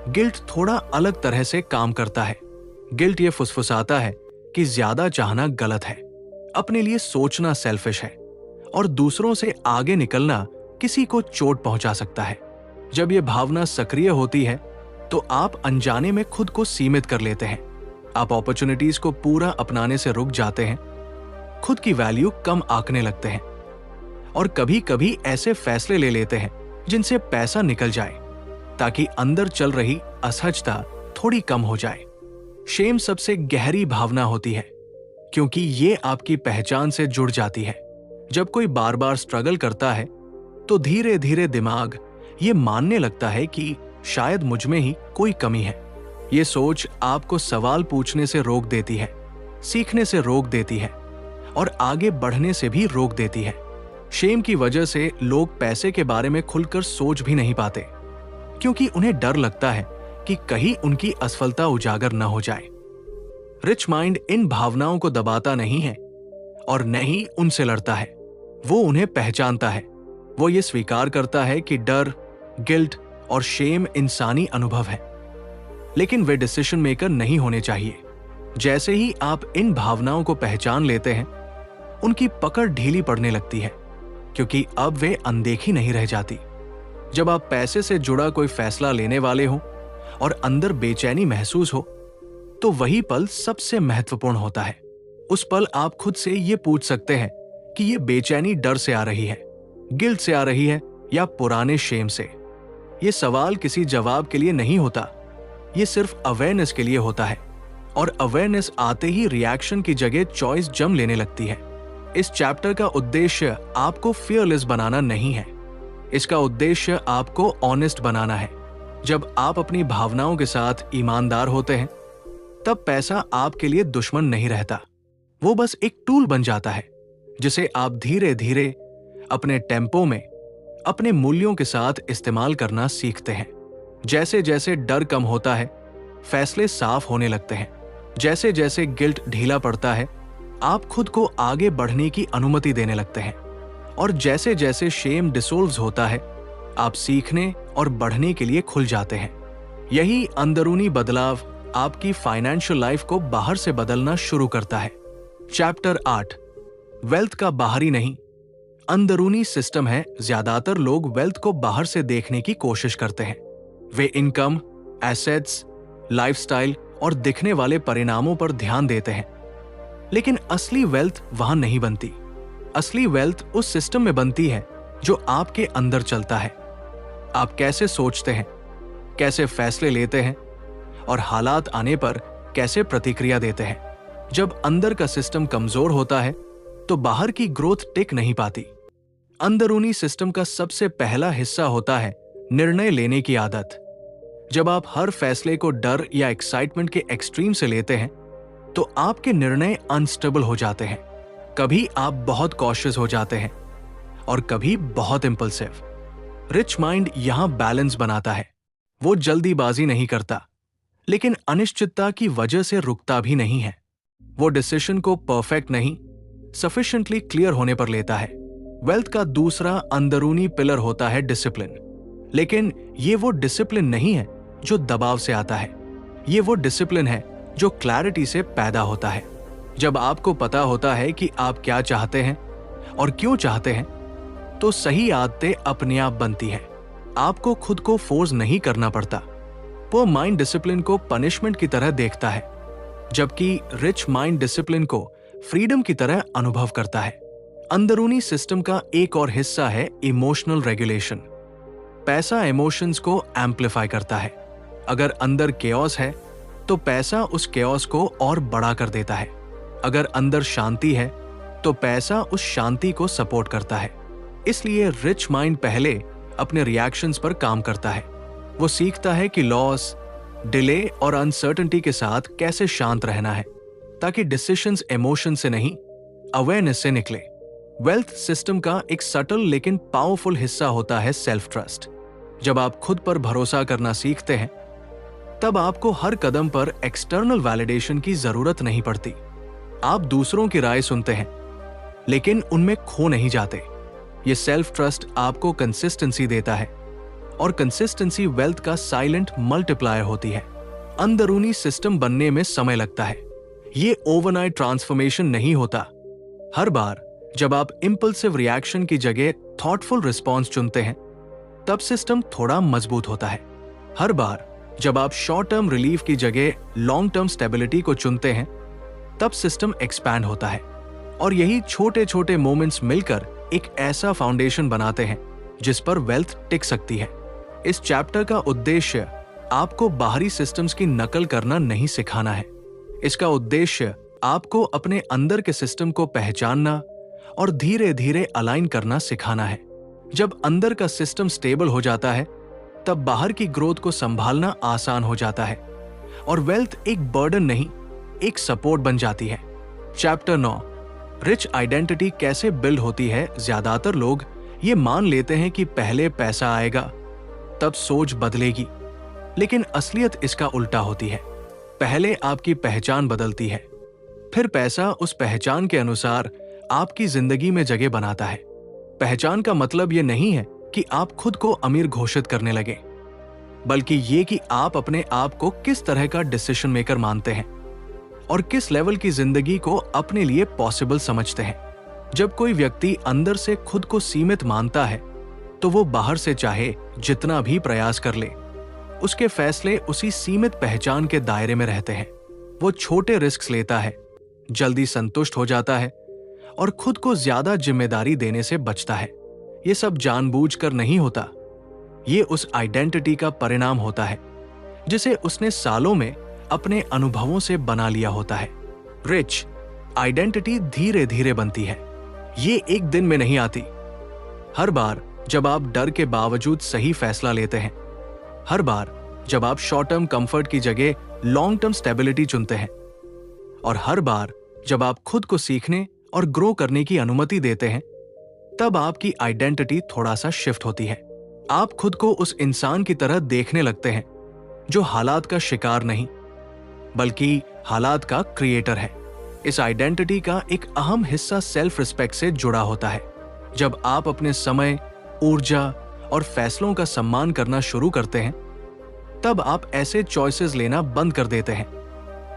गिल्ट थोड़ा अलग तरह से काम करता है। गिल्ट ये फुसफुसाता है कि ज्यादा चाहना गलत है, अपने लिए सोचना सेल्फिश है और दूसरों से आगे निकलना किसी को चोट पहुंचा सकता है। जब ये भावना सक्रिय होती है तो आप अनजाने में खुद को सीमित कर लेते हैं। आप अपॉर्चुनिटीज को पूरा अपनाने से रुक जाते हैं, खुद की वैल्यू कम आंकने लगते हैं और कभी कभी ऐसे फैसले ले लेते हैं जिनसे पैसा निकल जाए ताकि अंदर चल रही असहजता थोड़ी कम हो जाए। शेम सबसे गहरी भावना होती है क्योंकि ये आपकी पहचान से जुड़ जाती है। जब कोई बार बार स्ट्रगल करता है तो धीरे धीरे दिमाग ये मानने लगता है कि शायद मुझ में ही कोई कमी है। ये सोच आपको सवाल पूछने से रोक देती है, सीखने से रोक देती है और आगे बढ़ने से भी रोक देती है। शेम की वजह से लोग पैसे के बारे में खुलकर सोच भी नहीं पाते क्योंकि उन्हें डर लगता है कि कहीं उनकी असफलता उजागर न हो जाए। रिच माइंड इन भावनाओं को दबाता नहीं है और न ही उनसे लड़ता है। वो उन्हें पहचानता है। वो ये स्वीकार करता है कि डर, गिल्ट और शेम इंसानी अनुभव है, लेकिन वे डिसीजन मेकर नहीं होने चाहिए। जैसे ही आप इन भावनाओं को पहचान लेते हैं, उनकी पकड़ ढीली पड़ने लगती है क्योंकि अब वे अनदेखी नहीं रह जाती। जब आप पैसे से जुड़ा कोई फैसला लेने वाले हो और अंदर बेचैनी महसूस हो, तो वही पल सबसे महत्वपूर्ण होता है। उस पल आप खुद से ये पूछ सकते हैं कि ये बेचैनी डर से आ रही है, गिल्ट से आ रही है या पुराने शेम से। ये सवाल किसी जवाब के लिए नहीं होता, ये सिर्फ अवेयरनेस के लिए होता है और अवेयरनेस आते ही रिएक्शन की जगह चॉइस जम लेने लगती है। इस चैप्टर का उद्देश्य आपको फियरलेस बनाना नहीं है, इसका उद्देश्य आपको ऑनेस्ट बनाना है। जब आप अपनी भावनाओं के साथ ईमानदार होते हैं, तब पैसा आपके लिए दुश्मन नहीं रहता। वो बस एक टूल बन जाता है जिसे आप धीरे धीरे अपने टेम्पो में अपने मूल्यों के साथ इस्तेमाल करना सीखते हैं। जैसे जैसे डर कम होता है, फैसले साफ होने लगते हैं। जैसे जैसे गिल्ट ढीला पड़ता है, आप खुद को आगे बढ़ने की अनुमति देने लगते हैं और जैसे जैसे शेम डिसोल्व होता है, आप सीखने और बढ़ने के लिए खुल जाते हैं। यही अंदरूनी बदलाव आपकी फाइनेंशियल लाइफ को बाहर से बदलना शुरू करता है। चैप्टर 8, वेल्थ का बाहरी नहीं, अंदरूनी सिस्टम है। ज्यादातर लोग वेल्थ को बाहर से देखने की कोशिश करते हैं। वे इनकम, एसेट्स, लाइफस्टाइल और दिखने वाले परिणामों पर ध्यान देते हैं, लेकिन असली वेल्थ वहां नहीं बनती। असली वेल्थ उस सिस्टम में बनती है जो आपके अंदर चलता है। आप कैसे सोचते हैं, कैसे फैसले लेते हैं और हालात आने पर कैसे प्रतिक्रिया देते हैं। जब अंदर का सिस्टम कमजोर होता है तो बाहर की ग्रोथ टिक नहीं पाती। अंदरूनी सिस्टम का सबसे पहला हिस्सा होता है निर्णय लेने की आदत। जब आप हर फैसले को डर या एक्साइटमेंट के एक्सट्रीम से लेते हैं तो आपके निर्णय अनस्टेबल हो जाते हैं। कभी आप बहुत कॉशियस हो जाते हैं और कभी बहुत इंपल्सिव। रिच माइंड यहां बैलेंस बनाता है। वो जल्दीबाजी नहीं करता, लेकिन अनिश्चितता की वजह से रुकता भी नहीं है। वो डिसीजन को परफेक्ट नहीं, सफिशिएंटली क्लियर होने पर लेता है। वेल्थ का दूसरा अंदरूनी पिलर होता है डिसिप्लिन, लेकिन ये वो डिसिप्लिन नहीं है जो दबाव से आता है। ये वो डिसिप्लिन है जो क्लैरिटी से पैदा होता है। जब आपको पता होता है कि आप क्या चाहते हैं और क्यों चाहते हैं, तो सही आदतें अपने आप बनती है। आपको खुद को फोर्स नहीं करना पड़ता। वो माइंड डिसिप्लिन को पनिशमेंट की तरह देखता है, जबकि रिच माइंड डिसिप्लिन को फ्रीडम की तरह अनुभव करता है। अंदरूनी सिस्टम का एक और हिस्सा है इमोशनल रेगुलेशन। पैसा इमोशंस को एम्पलीफाई करता है। अगर अंदर केओस है तो पैसा उस केओस को और बड़ा कर देता है। अगर अंदर शांति है तो पैसा उस शांति को सपोर्ट करता है। इसलिए रिच माइंड पहले अपने रिएक्शंस पर काम करता है। वो सीखता है कि लॉस, डिले और अनसर्टेनिटी के साथ कैसे शांत रहना है, ताकि डिसीजंस इमोशन से नहीं, अवेयरनेस से निकले। वेल्थ सिस्टम का एक सटल लेकिन पावरफुल हिस्सा होता है सेल्फ ट्रस्ट। जब आप खुद पर भरोसा करना सीखते हैं, तब आपको हर कदम पर एक्सटर्नल वैलिडेशन की जरूरत नहीं पड़ती। आप दूसरों की राय सुनते हैं, लेकिन उनमें खो नहीं जाते। ये सेल्फ ट्रस्ट आपको कंसिस्टेंसी देता है, और कंसिस्टेंसी वेल्थ का साइलेंट मल्टीप्लायर होती है। अंदरूनी सिस्टम बनने में समय लगता है। ये ओवरनाइट ट्रांसफॉर्मेशन नहीं होता। हर बार जब आप इंपल्सिव रिएक्शन की जगह थॉटफुल रिस्पॉन्स चुनते हैं, तब सिस्टम थोड़ा मजबूत होता है। हर बार जब आप शॉर्ट टर्म रिलीफ की जगह लॉन्ग टर्म स्टेबिलिटी को चुनते हैं, तब सिस्टम एक्सपैंड होता है। और यही छोटे छोटे मोमेंट्स मिलकर एक ऐसा फाउंडेशन बनाते हैं जिस पर वेल्थ टिक सकती है। इस चैप्टर का उद्देश्य आपको बाहरी सिस्टम्स की नकल करना नहीं सिखाना है। इसका उद्देश्य आपको अपने अंदर के सिस्टम को पहचानना और धीरे धीरे अलाइन करना सिखाना है। जब अंदर का सिस्टम स्टेबल हो जाता है, तब बाहर की ग्रोथ को संभालना आसान हो जाता है और वेल्थ एक बर्डन नहीं, एक सपोर्ट बन जाती है। चैप्टर 9, रिच आइडेंटिटी कैसे बिल्ड होती है। ज्यादातर लोग ये मान लेते हैं कि पहले पैसा आएगा, तब सोच बदलेगी, लेकिन असलियत इसका उल्टा होती है। पहले आपकी पहचान बदलती है, फिर पैसा उस पहचान के अनुसार आपकी जिंदगी में जगह बनाता है। पहचान का मतलब यह नहीं है कि आप खुद को अमीर घोषित करने लगे, बल्कि ये कि आप अपने आप को किस तरह का डिसीजन मेकर मानते हैं और किस लेवल की जिंदगी को अपने लिए पॉसिबल समझते हैं। जब कोई व्यक्ति अंदर से खुद को सीमित मानता है, तो वो बाहर से चाहे जितना भी प्रयास कर ले, उसके फैसले उसी सीमित पहचान के दायरे में रहते हैं। वो छोटे रिस्क लेता है, जल्दी संतुष्ट हो जाता है और खुद को ज्यादा जिम्मेदारी देने से बचता है। ये सब जानबूझकर नहीं होता, ये उस आइडेंटिटी का परिणाम होता है जिसे उसने सालों में अपने अनुभवों से बना लिया होता है। रिच आइडेंटिटी धीरे धीरे बनती है, ये एक दिन में नहीं आती। हर बार जब आप डर के बावजूद सही फैसला लेते हैं, हर बार जब आप शॉर्ट टर्म कंफर्ट की जगह लॉन्ग टर्म स्टेबिलिटी चुनते हैं, और हर बार जब आप खुद को सीखने और ग्रो करने की अनुमति देते हैं, तब आपकी आइडेंटिटी थोड़ा सा शिफ्ट होती है। आप खुद को उस इंसान की तरह देखने लगते हैं जो हालात का शिकार नहीं, बल्कि हालात का क्रिएटर है। इस आइडेंटिटी का एक अहम हिस्सा सेल्फ रिस्पेक्ट से जुड़ा होता है। जब आप अपने समय, ऊर्जा और फैसलों का सम्मान करना शुरू करते हैं, तब आप ऐसे चॉइसेस लेना बंद कर देते हैं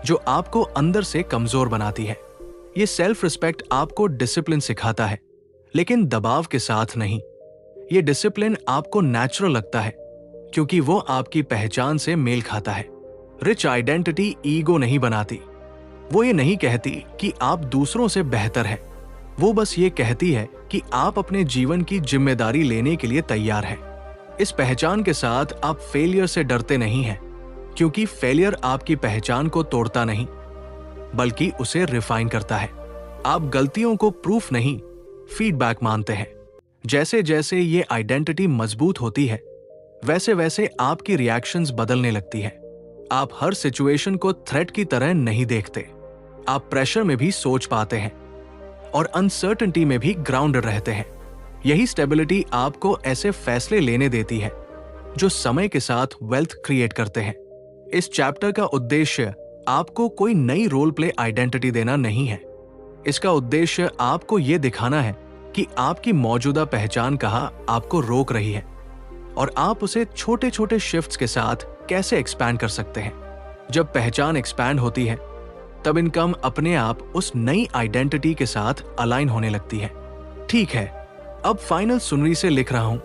जो आपको अंदर से कमजोर बनाती है। ये सेल्फ रिस्पेक्ट आपको डिसिप्लिन सिखाता है, लेकिन दबाव के साथ नहीं। ये डिसिप्लिन आपको नेचुरल लगता है क्योंकि वो आपकी पहचान से मेल खाता है। रिच आइडेंटिटी ईगो नहीं बनाती। वो ये नहीं कहती कि आप दूसरों से बेहतर हैं। वो बस ये कहती है कि आप अपने जीवन की जिम्मेदारी लेने के लिए तैयार हैं। इस पहचान के साथ आप फेलियर से डरते नहीं हैं, क्योंकि फेलियर आपकी पहचान को तोड़ता नहीं, बल्कि उसे रिफाइन करता है। आप गलतियों को प्रूफ नहीं, फीडबैक मानते हैं। जैसे जैसे ये आइडेंटिटी मजबूत होती है, वैसे वैसे आपकी रिएक्शंस बदलने लगती है। आप हर सिचुएशन को थ्रेट की तरह नहीं देखते। आप प्रेशर में भी सोच पाते हैं और अनसर्टेनिटी में भी ग्राउंडेड रहते हैं। यही स्टेबिलिटी आपको ऐसे फैसले लेने देती है जो समय के साथ वेल्थ क्रिएट करते हैं। इस चैप्टर का उद्देश्य आपको कोई नई रोल प्ले आइडेंटिटी देना नहीं है। इसका उद्देश्य आपको यह दिखाना है कि आपकी मौजूदा पहचान कहाँ आपको रोक रही है और आप उसे छोटे छोटे शिफ्ट्स के साथ कैसे एक्सपैंड कर सकते हैं। जब पहचान एक्सपैंड होती है, तब इनकम अपने आप उस नई आइडेंटिटी के साथ अलाइन होने लगती है। ठीक है, अब फाइनल सुनरी से लिख रहा हूं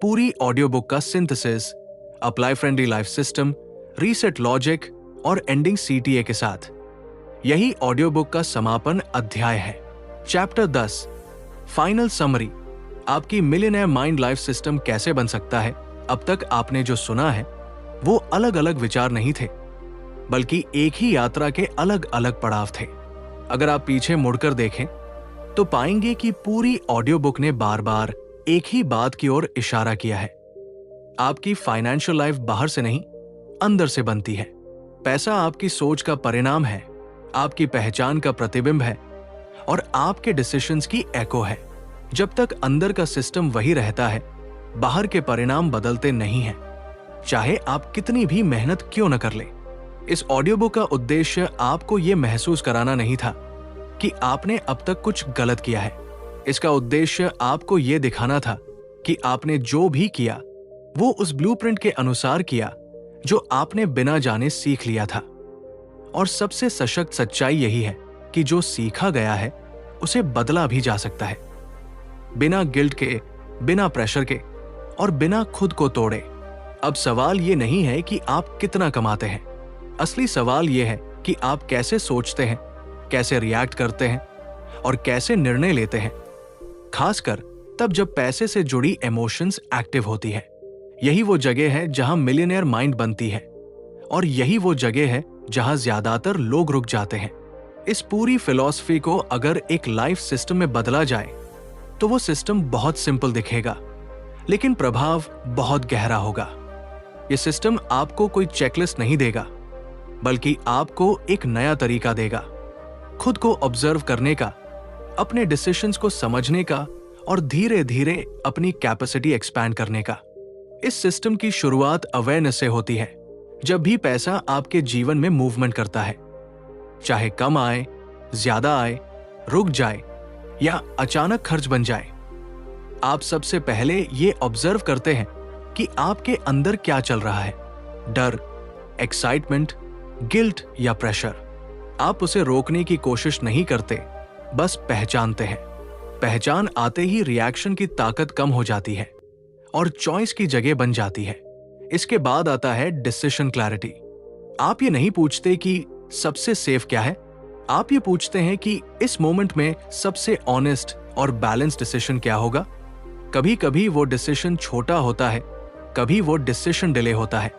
पूरी ऑडियो बुक का synthesis, apply friendly life system, reset logic और एंडिंग CTA के साथ। यही ऑडियो बुक का समापन अध्याय है। चैप्टर 10, फाइनल समरी, आपकी मिलियनेयर माइंड लाइफ सिस्टम कैसे बन सकता है। अब तक आपने जो सुना है वो अलग अलग विचार नहीं थे, बल्कि एक ही यात्रा के अलग अलग पड़ाव थे। अगर आप पीछे मुड़कर देखें तो पाएंगे कि पूरी ऑडियो बुक ने बार बार एक ही बात की ओर इशारा किया है। आपकी फाइनेंशियल लाइफ बाहर से नहीं, अंदर से बनती है। पैसा आपकी सोच का परिणाम है, आपकी पहचान का प्रतिबिंब है और आपके डिसीजंस की एको है। जब तक अंदर का सिस्टम वही रहता है, बाहर के परिणाम बदलते नहीं हैं, चाहे आप कितनी भी मेहनत क्यों न कर ले। इस ऑडियो बुक का उद्देश्य आपको यह महसूस कराना नहीं था कि आपने अब तक कुछ गलत किया है। इसका उद्देश्य आपको यह दिखाना था कि आपने जो भी किया वो उस ब्लूप्रिंट के अनुसार किया जो आपने बिना जाने सीख लिया था। और सबसे सशक्त सच्चाई यही है कि जो सीखा गया है उसे बदला भी जा सकता है, बिना गिल्ट के, बिना प्रेशर के और बिना खुद को तोड़े। अब सवाल ये नहीं है कि आप कितना कमाते हैं, असली सवाल ये है कि आप कैसे सोचते हैं, कैसे रिएक्ट करते हैं और कैसे निर्णय लेते हैं, खासकर तब जब पैसे से जुड़ी इमोशंस एक्टिव होती है। यही वो जगह है जहां मिलियनेयर माइंड बनती है और यही वो जगह है जहां ज्यादातर लोग रुक जाते हैं। इस पूरी फिलॉसफी को अगर एक लाइफ सिस्टम में बदला जाए तो वो सिस्टम बहुत सिंपल दिखेगा, लेकिन प्रभाव बहुत गहरा होगा। ये सिस्टम आपको कोई चेकलिस्ट नहीं देगा, बल्कि आपको एक नया तरीका देगा, खुद को ऑब्जर्व करने का, अपने डिसीजंस को समझने का और धीरे धीरे अपनी कैपेसिटी एक्सपैंड करने का। इस सिस्टम की शुरुआत अवेयरनेस से होती है। जब भी पैसा आपके जीवन में मूवमेंट करता है, चाहे कम आए, ज्यादा आए, रुक जाए या अचानक खर्च बन जाए, आप सबसे पहले ये ऑब्जर्व करते हैं कि आपके अंदर क्या चल रहा है। डर, एक्साइटमेंट, गिल्ट या प्रेशर। आप उसे रोकने की कोशिश नहीं करते, बस पहचानते हैं। पहचान आते ही रिएक्शन की ताकत कम हो जाती है और चॉइस की जगह बन जाती है। इसके बाद आता है डिसीजन क्लैरिटी। आप ये नहीं पूछते कि सबसे सेफ क्या है, आप ये पूछते हैं कि इस मोमेंट में सबसे ऑनेस्ट और बैलेंस डिसीजन क्या होगा। कभी कभी वो डिसीजन छोटा होता है, कभी वो डिसीजन डिले होता है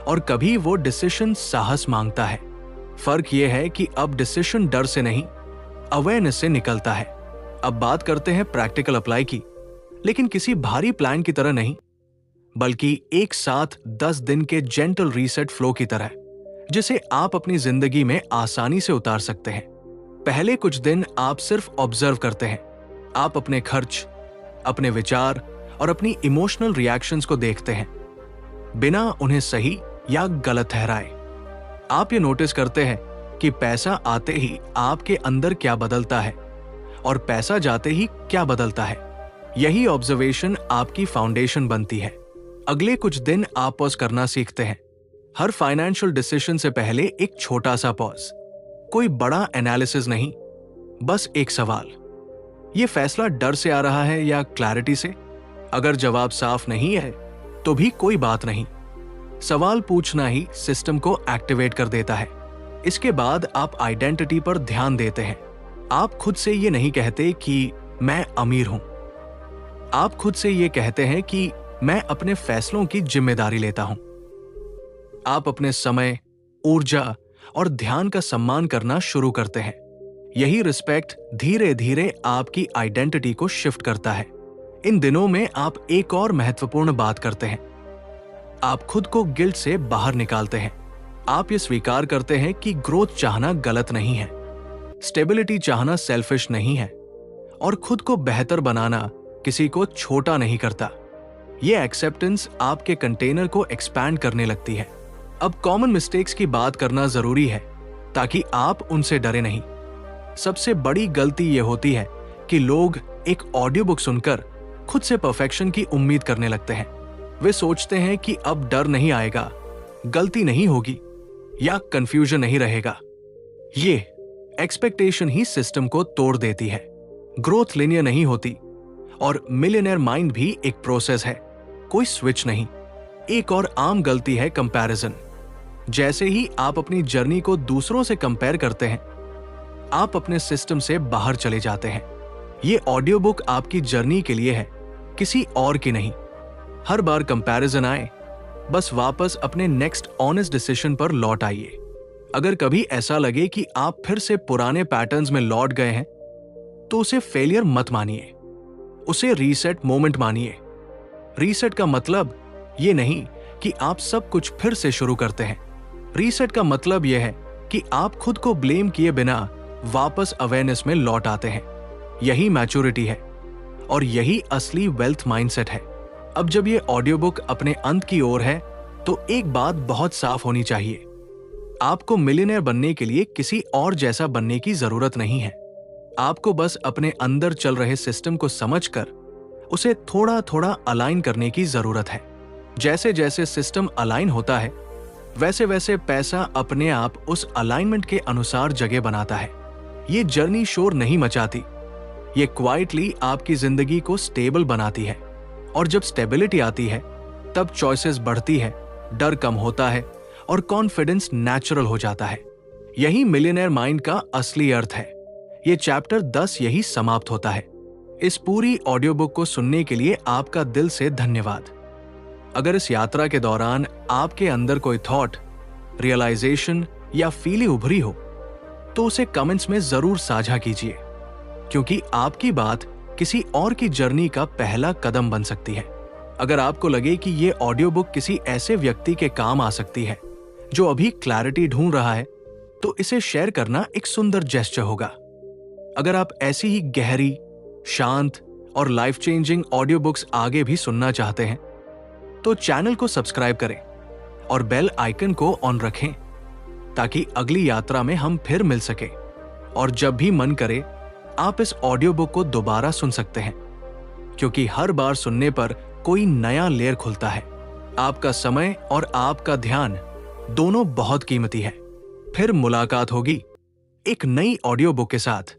और कभी वो डिसीजन साहस मांगता है। फर्क ये है कि अब डिसीजन डर से नहीं, अवेयरनेस से निकलता है। अब बात करते हैं प्रैक्टिकल अप्लाई की, लेकिन किसी भारी प्लान की तरह नहीं, बल्कि एक साथ 10 दिन के जेंटल रीसेट फ्लो की तरह, जिसे आप अपनी जिंदगी में आसानी से उतार सकते हैं। पहले कुछ दिन आप सिर्फ ऑब्जर्व करते हैं। आप अपने खर्च, अपने विचार और अपनी इमोशनल रिएक्शंस को देखते हैं, बिना उन्हें सही या गलत ठहराए। आप ये नोटिस करते हैं कि पैसा आते ही आपके अंदर क्या बदलता है और पैसा जाते ही क्या बदलता है। यही ऑब्जर्वेशन आपकी फाउंडेशन बनती है। अगले कुछ दिन आप पॉज करना सीखते हैं। हर फाइनेंशियल डिसीजन से पहले एक छोटा सा पॉज, कोई बड़ा एनालिसिस नहीं, बस एक सवाल, ये फैसला डर से आ रहा है या क्लैरिटी से? अगर जवाब साफ नहीं है तो भी कोई बात नहीं, सवाल पूछना ही सिस्टम को एक्टिवेट कर देता है। इसके बाद आप आइडेंटिटी पर ध्यान देते हैं। आप खुद से ये नहीं कहते कि मैं अमीर हूं, आप खुद से ये कहते हैं कि मैं अपने फैसलों की जिम्मेदारी लेता हूं। आप अपने समय, ऊर्जा और ध्यान का सम्मान करना शुरू करते हैं। यही रिस्पेक्ट धीरे धीरे आपकी आइडेंटिटी को शिफ्ट करता है। इन दिनों में आप एक और महत्वपूर्ण बात करते हैं। आप खुद को गिल्ट से बाहर निकालते हैं। आप ये स्वीकार करते हैं कि ग्रोथ चाहना गलत नहीं है, स्टेबिलिटी चाहना सेल्फिश नहीं है और खुद को बेहतर बनाना किसी को छोटा नहीं करता। ये एक्सेप्टेंस आपके कंटेनर को एक्सपैंड करने लगती है। अब कॉमन मिस्टेक्स की बात करना जरूरी है ताकि आप उनसे डरे नहीं। सबसे बड़ी गलती यह होती है कि लोग एक ऑडियो बुक सुनकर खुद से परफेक्शन की उम्मीद करने लगते हैं। वे सोचते हैं कि अब डर नहीं आएगा, गलती नहीं होगी या कंफ्यूजन नहीं रहेगा। ये एक्सपेक्टेशन ही सिस्टम को तोड़ देती है। ग्रोथ लिनियर नहीं होती और मिलियनेयर माइंड भी एक प्रोसेस है, कोई स्विच नहीं। एक और आम गलती है कंपैरिजन। जैसे ही आप अपनी जर्नी को दूसरों से कंपेयर करते हैं, आप अपने सिस्टम से बाहर चले जाते हैं। ये ऑडियो बुक आपकी जर्नी के लिए है, किसी और की नहीं। हर बार कंपैरिजन आए, बस वापस अपने नेक्स्ट ऑनेस्ट डिसीजन पर लौट आइए। अगर कभी ऐसा लगे कि आप फिर से पुराने पैटर्न्स में लौट गए हैं, तो उसे फेलियर मत मानिए, उसे रीसेट मोमेंट मानिए। रीसेट का मतलब ये नहीं कि आप सब कुछ फिर से शुरू करते हैं। रीसेट का मतलब यह है कि आप खुद को ब्लेम किए बिना वापस अवेयरनेस में लौट आते हैं। यही मैच्योरिटी है और यही असली वेल्थ माइंडसेट है। अब जब ये ऑडियो बुक अपने अंत की ओर है, तो एक बात बहुत साफ होनी चाहिए। आपको मिलियनेयर बनने के लिए किसी और जैसा बनने की जरूरत नहीं है। आपको बस अपने अंदर चल रहे सिस्टम को समझकर उसे थोड़ा थोड़ा अलाइन करने की जरूरत है। जैसे जैसे सिस्टम अलाइन होता है, वैसे वैसे पैसा अपने आप उस अलाइनमेंट के अनुसार जगह बनाता है। ये जर्नी शोर नहीं मचाती, ये क्वाइटली आपकी जिंदगी को स्टेबल बनाती है। और जब स्टेबिलिटी आती है तब चॉइसेस बढ़ती है, डर कम होता है और कॉन्फिडेंस नेचुरल हो जाता है। यही मिलियनेयर माइंड का असली अर्थ है। ये चैप्टर 10 यही समाप्त होता है। इस पूरी ऑडियो बुक को सुनने के लिए आपका दिल से धन्यवाद। अगर इस यात्रा के दौरान आपके अंदर कोई थॉट, रियलाइजेशन या फीलिंग उभरी हो तो उसे कमेंट्स में जरूर साझा कीजिए, क्योंकि आपकी बात किसी और की जर्नी का पहला कदम बन सकती है। अगर आपको लगे कि ये ऑडियो बुक किसी ऐसे व्यक्ति के काम आ सकती है जो अभी क्लैरिटी ढूंढ रहा है, तो इसे शेयर करना एक सुंदर जेस्चर होगा। अगर आप ऐसी ही गहरी, शांत और लाइफ चेंजिंग ऑडियो बुक्स आगे भी सुनना चाहते हैं तो चैनल को सब्सक्राइब करें और बेल आइकन को ऑन रखें, ताकि अगली यात्रा में हम फिर मिल सके। और जब भी मन करे आप इस ऑडियो बुक को दोबारा सुन सकते हैं, क्योंकि हर बार सुनने पर कोई नया लेयर खुलता है। आपका समय और आपका ध्यान दोनों बहुत कीमती है। फिर मुलाकात होगी एक नई ऑडियो बुक के साथ।